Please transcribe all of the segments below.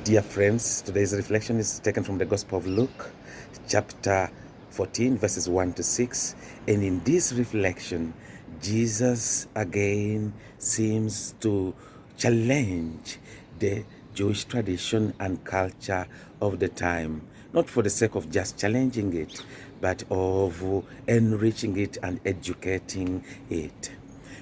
Dear friends, today's reflection is taken from the Gospel of Luke, chapter 14, verses 1 to 6. And in this reflection, Jesus again seems to challenge the Jewish tradition and culture of the time, not for the sake of just challenging it, but of enriching it and educating it.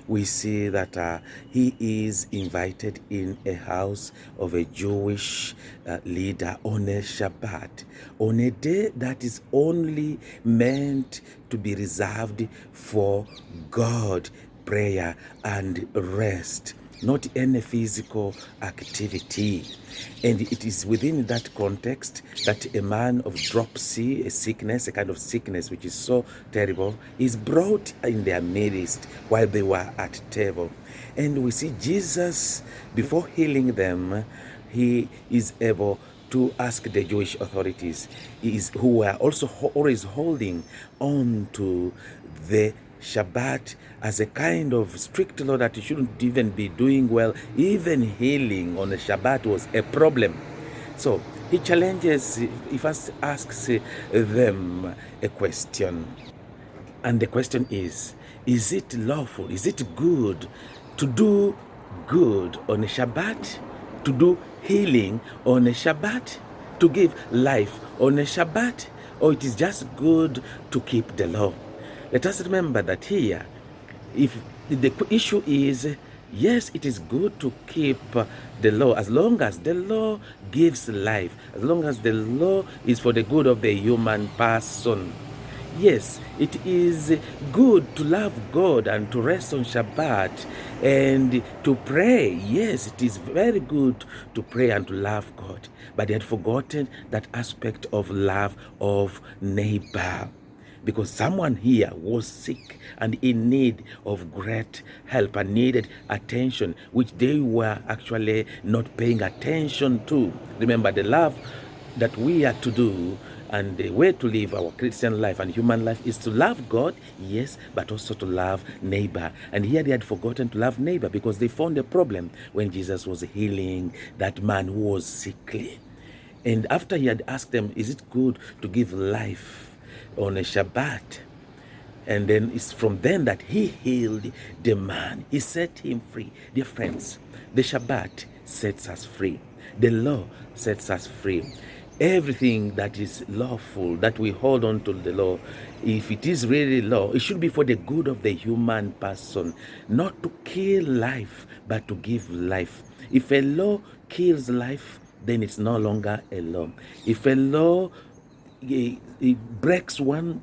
We see that he is invited in a house of a Jewish leader on a Shabbat, on a day that is only meant to be reserved for God, prayer, and rest, not any physical activity. And it is within that context that a man of dropsy, a sickness, a kind of sickness which is so terrible, is brought in their midst while they were at table. And we see Jesus, before healing them, he is able to ask the Jewish authorities, who were also always holding on to the Shabbat as a kind of strict law that you shouldn't even be doing well. Even healing on a Shabbat was a problem. So he challenges, he first asks them a question. And the question is it lawful, is it good to do good on a Shabbat, to do healing on a Shabbat, to give life on a Shabbat, or it is just good to keep the law? Let us remember that here, if the issue is, yes, it is good to keep the law as long as the law gives life, as long as the law is for the good of the human person. Yes, it is good to love God and to rest on Shabbat and to pray. Yes, it is very good to pray and to love God. But they had forgotten that aspect of love of neighbor, because someone here was sick and in need of great help and needed attention, which they were actually not paying attention to. Remember, the love that we are to do and the way to live our Christian life and human life is to love God, yes, but also to love neighbor. And here they had forgotten to love neighbor because they found a problem when Jesus was healing that man who was sickly. And after he had asked them, is it good to give life on a Shabbat? And then it's from then that he healed the man. He set him free. Dear friends, the Shabbat sets us free. The law sets us free. Everything that is lawful, that we hold on to the law, if it is really law, it should be for the good of the human person, not to kill life, but to give life. If a law kills life, then it's no longer a law. If a law it breaks one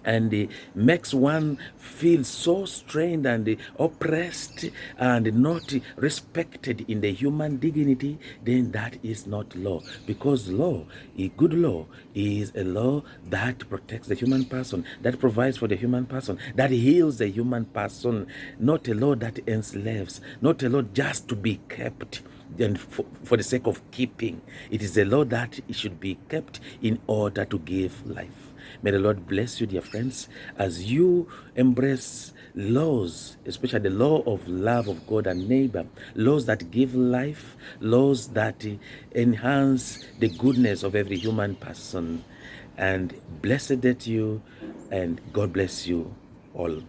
and makes one feel so strained and oppressed and not respected in the human dignity, then that is not law. Because law, a good law, is a law that protects the human person, that provides for the human person, that heals the human person, not a law that enslaves, not a law just to be kept and for the sake of keeping. It is a law that should be kept in order to give life. May the Lord bless you, dear friends, as you embrace laws, especially the law of love of God and neighbor, laws that give life, laws that enhance the goodness of every human person. And blessed that you, and God bless you all.